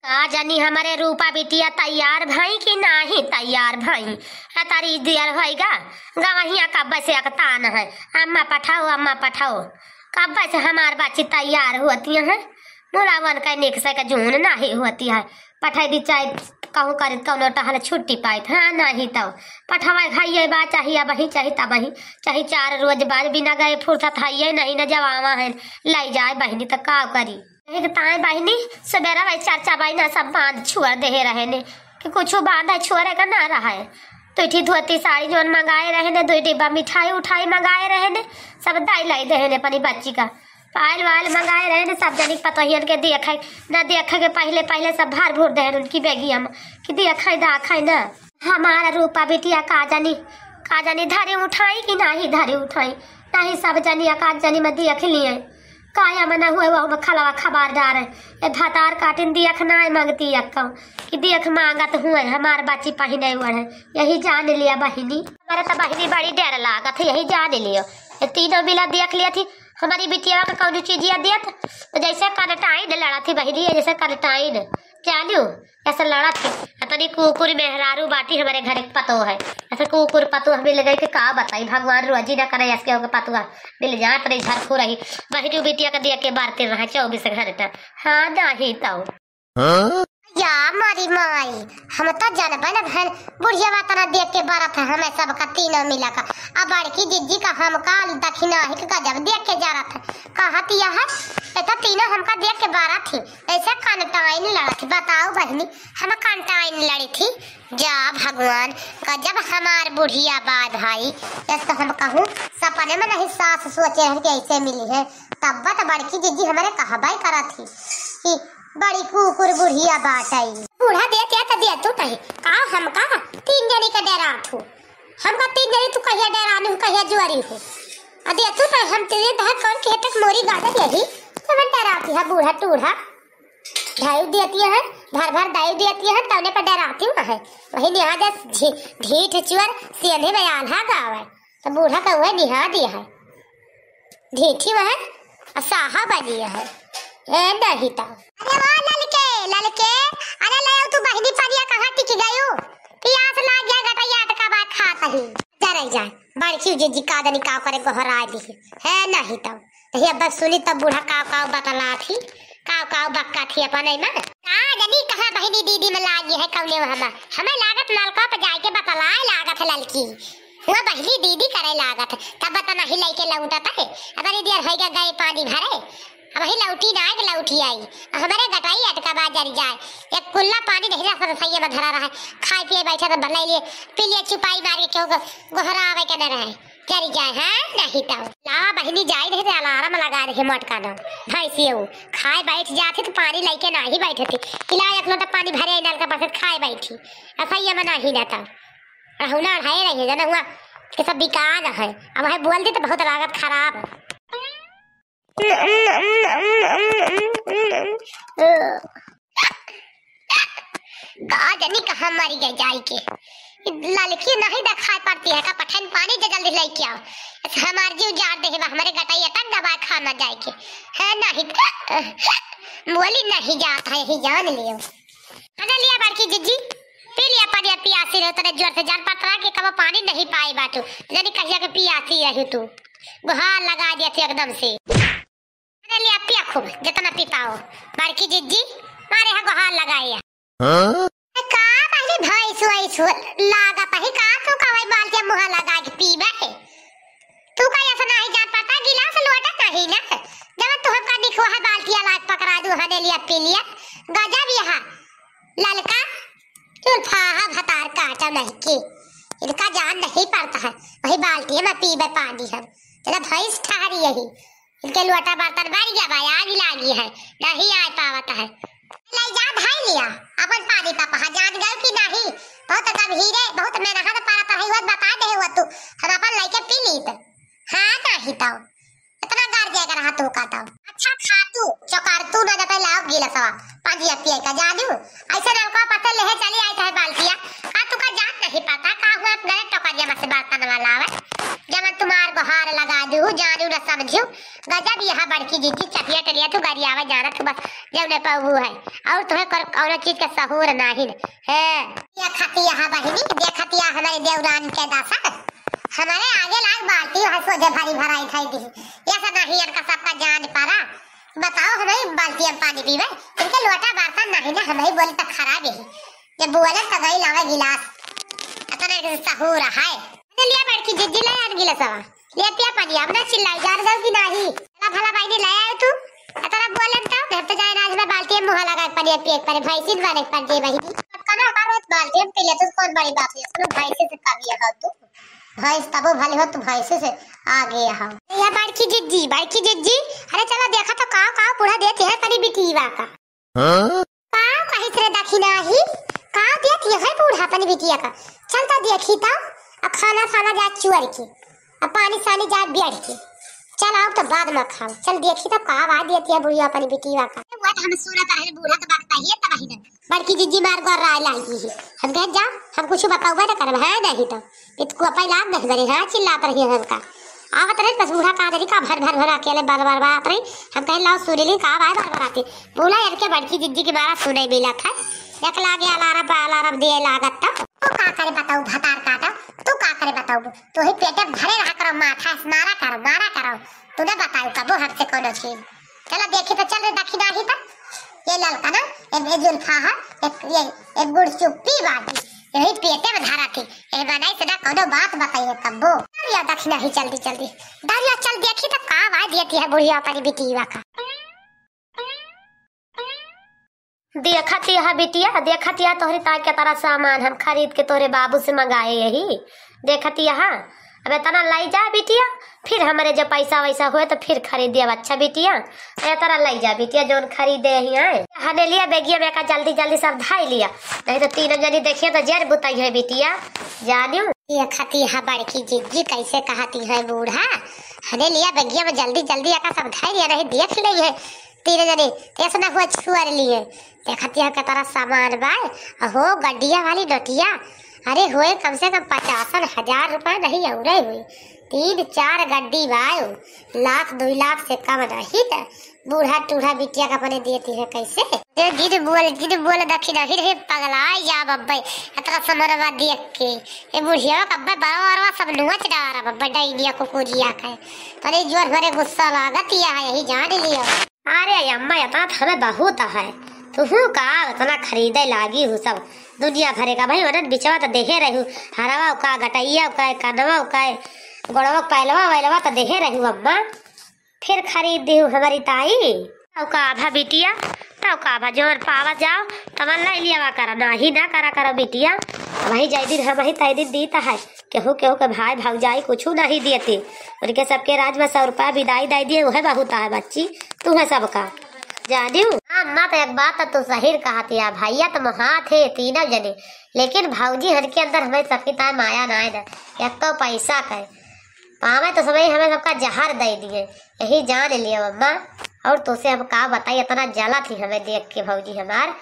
का जानी हमारे रूपा बिटिया तैयार भाई कि नहीं तैयार भाई। तारी दियर होगा गवहिया कब से अकतान है अम्मा पठाओ कब से हमार बच्ची तैयार होती है। मुरावन का निक से का जून नहीं होती है पठाई दी चाहे कहूँ कर कौनो टहल छुट्टी पाई हाँ नहीं तो पठावा खाइए बा चाहिए वही चाहिए तब वही चाहे 4 रोज बाद बिना गए फुर्सत है नहीं न जवावा है लाई जाए बहनी तो का करी ताए बहनी सवेरा भाई 4 बहना सब बांध छुआ दे रहे ने कि कुछ बांधा छुअरे का ना रहा है। तो इठी धोती साड़ी जोन मंगाए रहे ने 2 डिब्बा मिठाई उठाई मंगाए रहे ने सब दाई लाई दे ने अपनी बच्ची का पायल वायल मंगाए रहे ने सब जनी पतहियन के देखे न देखे के पहले सब भार भूर दे उनकी बेगिया में कि देखे दाखे न हमारा रूपा बिटिया का जानी धरे उठाई कि नहीं धरे उठाई नहीं सब जनी का जनी में देख लिए काया मना हुए वो खलवा खबर डारे ए भातार काटिन देख ना मांगती अक्का कि देख मांगत हुए हमार बच्ची पहने हुए है यही जान लिया बहिनी हमारा तो बहिनी बड़ी डर लागत यही जान लियो तीनों मिला देख लिया थी हमारी बिटिया का कौन चीजिया दियत तो जैसे कनटाइन लड़ा थी बहिनी जैसे कनटाइन जानू ऐसा लड़ा थी तनी कुकुर मेहरारू बाटी हमारे घर एक पतो है ऐसा कुकुर पतो हमें लगे कि का बताई भगवान रोजी ना करे ऐसे होगा पतुआ मिल जाए अपने घर को रही बहिनी बिटिया का दिया के बारते रहा 24 घंटा हाँ नहीं तो या मारी माई हम तो जानबे न भैन बुढ़िया वातना देख के बारा था हमें सब का तीनों मिला का अब बड़की जिज्जी का हम काल दक्षिणा है कि गजब देख के जा रहा था कहती है ऐसा तीनों हमका देख के बारा थी ऐसे कंटाइन लड़ा थी बताओ बहनी हम कंटाइन लड़ी थी जा भगवान गजब हमार बुढ़िया बाद भाई ऐसा हम कहूँ सपने में नहीं सास सोचे हैं कि ऐसे मिली है तब तो बड़की जिज्जी हमारे कहबाई करा थी बड़ी कुकुर बुढ़िया बात आई बूढ़ा देते तो दे तू नहीं का हम का 3 जनी का डरा थू हम का 3 जनी तू कहिया डरानी हूं कहिया जुआरी हूं दे तू तो हम तेरे धा कौन के तक मोरी गादा यही सब डराती है बूढ़ा टूढ़ा ढाई देती है भर दाई देती है तवने पर डराती हूं है वही निहा दे ढीठ चुअर सीने में आल्हा गावे तो बूढ़ा का वह निहा दिया है ढीठी वह साहा बनी है ए नहीं ता अरे वाह ललके अरे ले तू बहनी परिया कहां टिक गयो प्यास लाग गया गटैया का बात खाता ही डर जाए बड़की जी का दनी का करे गोहरा दी है नहीं तो ये बस सुनी तब बूढ़ा का बतला थी का बक्का थी अपने में का दनी कहां बहनी दीदी में लागी है कौने हमें लागत नलका पे जाके बतलाए लागत है ललकी वो बहनी दीदी करे लागत तब बता नहीं लेके लौटता है अबे देर होगा गए पानी भरे अब ही लौटी ना कि लौटी आई हमारे गटाई अटका बाजार जाए एक कुल्ला पानी नहीं रहा सही में धरा रहा है खाए पिए बैठा तो भला लिए पी लिए चुपाई मार के क्यों गोहरा आवे के न रहे चली जाए हैं नहीं तो ला बहनी जाए नहीं तो अलार्म लगा रही मटका ना भैंसी हूँ खाए बैठ जाती तो पानी लेके ना ही बैठे थी खिला एक लोटा पानी भरे नल का पास खाए बैठी ऐसा ही में नहीं रहता हुनर है रही जना हुआ कि सब बिकान है अब है बोल दी तो बहुत लागत खराब गाजनी कहाँ मरी गई जाई के ललकी नहीं दिखाई पड़ती है का पठन पानी दे जल्दी लेके आओ हमार जीव जार दे हमारे गटाई तक दबा खाना जाए के है नहीं बोली नहीं जाता है ही जान लियो अरे लिया बड़की जिज्जी पी लिया पानी पियासी रहो तेरे जोर से जान पता कि कब पानी नहीं पाई बाटू जानी कहिया के पियासी रही तू गुहार लगा दिया थी एकदम से अरे लिया पिया खूब जितना पीता हो बड़की जिज्जी मारे है गुहार लगाया का पहले भैंस लागत है का तू कवई बाल्टी मुंह लगा के पीबे तू का ऐसा नहीं जान पाता गिलास लोटा नहीं ना जब तू हमका दिखो है बाल्टी लाग पकड़ा दू हने लिया पी लिया गजब यहां ललका चुलफाहा भतार काटा नहीं की इनका जान नहीं पड़ता है वही बाल्टी में पीबे पानी हम तेरा भैंस ठहरी यही इनके लोटा बर्तन भर गया भाई आग लागी है नहीं आ पावत है ले जा भाई लिया अपन पानी पापा जान गए कि नहीं बहुत गंभीर है बहुत मेहनत पारा पर हुआ बता दे हुआ तू हम अपन लेके पी ली तो हां नहीं तो इतना गार जाएगा रहा तू काटा अच्छा खा तू चकार तू ना जब लाओ गिला सवा पाजी पिए का जानू ऐसे ना को पता ले चली आई है बाल्टिया का तू का जान नहीं पता का हुआ अपने टका जमा से बर्तन वाला है जब तुम्हार को हार लगा दू जानू न समझू गजब यहाँ बड़की जीजी चपिया टलिया तू गाड़ी आवा जाना तू बस जब न पाऊ है और तुम्हें कौन चीज का सहूर नहीं है। ये खाती यहाँ बहिनी देखती हमारे देवरान के दासा हमारे आगे लाग बाल्टी हंसो जब भारी भराई खाई दी ऐसा नहीं इनका सबका जान पारा। बताओ हमें बाल्टी में पानी पीवे इनके लोटा बर्तन नहीं ना हमें बोले तो खराब है जब बोले तो गई लावे गिलास इतना सहूर है लिया बड़की जिज्जी ले आन गिलास ले पिया पानी अब ना चिल्लाई जा रहा कि नहीं भला भला भाई ने ले आए तू इतना बोले तो जाए राज में बाल्टी में मुंह लगा पानी पिए पर भाई सिन वाले पर दे भाई कना करो बाल्टी में पी ले तो कौन बड़ी बात है सुनो भाई से कभी है तू भाई तबो भले हो तू भाई से आगे आओ ये बड़की जिज्जी अरे चलो देखा तो का पूरा देते हैं तनी बिटीवा का का कहीं से दखिना ही का देती है बूढ़ा तनी बिटिया का चलता देखी ता खाना जा चुअर के पानी सानी जा बैठ के चल आओ तो बाद में खाओ चल देखी तो का बात देती है बुढ़िया अपनी बिटिया का वो हम सूरत है बूढ़ा का बात है तब ही बड़की जिज्जी मार कर रहा लाई ही हम कह जा हम कुछ बताऊंगा ना कर है नहीं तो इसको पहला नहीं बने हां चिल्ला पर ही हमका आवत रहे बस बूढ़ा का का भर अकेले बार बात रही हम कह लाओ सुरीली का बार आती बोला यार के बड़की जिज्जी के बारे सुने मिला था एक लागे अलार्म दे लागत तो का करे बताओ भतार काटा तू का करे बताओ तो ही पेटे भरे रहा करो माथा मारा करो तू ना बताओ कबो हमसे कोनो चीज चलो देखी तो चल रे दखिना ही था ये ललका ना एक जुल्फा है एक गुड़ चुप्पी बाटी यही पेटे में धारा थी ए बनाई से ना कोनो बात बताइए कबो या दखिना ही जल्दी दारिया चल देखी तो का आवाज देती है बुढ़िया अपनी बिटिया का देखती है बिटिया तोहरी ताई के तरह सामान हम खरीद के तोरे बाबू से मंगाए यही देखती है अब इतना लाई जा बिटिया फिर हमारे जब पैसा वैसा हुए तो फिर खरीद दिया अच्छा बिटिया तरह लाई जा बिटिया जो खरीदे हने लिया बेगिया में का जल्दी सब धाई लिया नहीं तो तीनों जनी देखिए तो जर बुताई है बिटिया जानियो ये खाती है बड़की जिज्जी कैसे कहती है बूढ़ा हने लिया बेगिया में जल्दी आका सब धाई लिया नहीं देख ली है तीनों जने ऐसा ना हुआ छुअर लिए देखती है तरह सामान बाय हो गड्डिया वाली नोटिया अरे हुए कम से कम 50,000 रुपए नहीं औरे हुई 3-4 गड्डी बाय लाख 2 लाख से कम नहीं था बूढ़ा टूढ़ा बिटिया का अपने देती है कैसे गिर बोल दखी नहीं पगलाई जा बब्बे इतना समरवा देख के ये बुढ़िया कब्बे बड़ा सब नुच डारा बब्बे डाइनिया कुकुरिया का तने जोर भरे गुस्सा लागत यही जान लियो अरे अम्मा इतना हमें बहुत है तू का इतना खरीदे लागी हूँ सब दुनिया भरे का भाई वरन बिचवा तो देखे रहू हरवा का गटैया का कनवा का गोड़वा पहलवा वैलवा तो देखे रहू अम्मा फिर खरीद दी हमारी ताई का आभा बिटिया तब का आभा जोर पावा जाओ तमन ला लिया करा नहीं ना करा बिटिया वही जाई दिन हम ही ताई दिन दीता है केहू के भाई भौजाई कुछ नहीं देते उनके सबके राज में 100 रुपया विदाई दे दिए वह बहुत है बच्ची तू है सबका जानियो अम्मा तो एक बात तो सही कहती है भैया तो महा थे तीनों जने लेकिन भौजी हर के अंदर हमें सबकी ताई माया ना है एक तो पैसा का पावे तो समय हमें सबका जहर दे दिए यही जान लिया अम्मा और तुझसे हम का बताई इतना जला थी हमें देख के भौजी हमार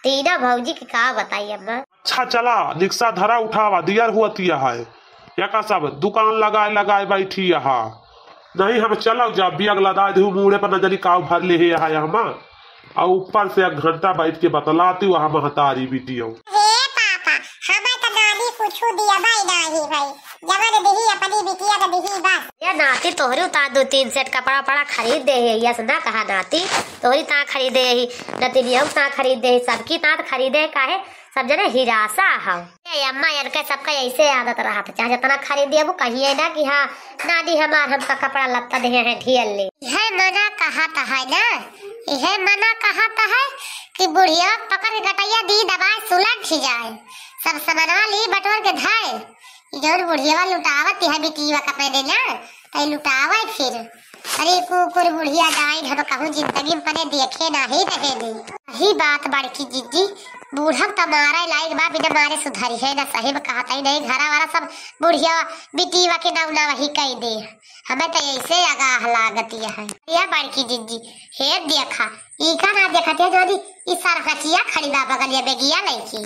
तीनों भौजी की का बताई अम्मा अच्छा चला रिक्शा धरा उठावा दियर हुआ है या का सब दुकान लगाए बैठी यहाँ नहीं हम चलो जब भी अगला दादी मुड़े पर नजरी काव भर ले है हम और ऊपर से 1 घंटा बैठ के बतलाती वहाँ महतारी बिटियो नाती तोहरी उतार 2-3 सेट कपड़ा पड़ा खरीद दे है यस ना कहा नाती तोहरी ता खरीदे ही नतिनिया ता खरीदे सबकी ता खरीदे काहे सब जने हिरासा है अम्मा यार के सबका ऐसे आदत रहा था चाहे जितना खरीदिए वो कहिए ना कि हाँ नानी हमार हमका कपड़ा लत्ता दे है ढील ले यह मना कहता है ना यह मना कहता है कि बुढ़िया पकड़ के गटैया दी दबाए सुलट जाए सब सामान ली बटोर के धाए जो बुढ़िया लुटावत है बिटिया का पहले ना तो लुटावा फिर अरे कुकुर बुढ़िया डाइन हम कहूँ जिंदगी में देखे नहीं रहे ही बात बड़की जिज्जी बूढ़ा तुम्हारा लाइक बा बिना मारे सुधारी है ना सही में कहता ही नहीं घरा वाला सब बुढ़िया बिटिया के नौना वही कह दे हमें तो ऐसे आगाह लागती है या बड़की जिज्जी हे देखा इका ना देखती है जो इस सरहचिया खड़ी बा बगलिया बेगिया लड़की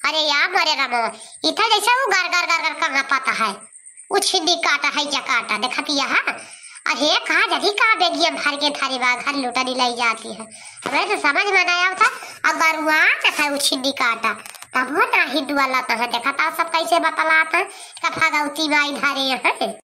अरे यार मरे रमो इतना जैसा वो गर गर गर गर करना पता है वो छिंदी काटा है या काटा देखती यहाँ अरे कहा जल्दी कहा बेगिया भर के थारी बा घर लुटनी लाई जाती है। हमें तो समझ में नहीं आता अगर वहाँ जैसा वो छिंडी काटा तब वो ना हिंदू वाला तो है देखा था सब कैसे बतलाता है का भगवती माई धारे है।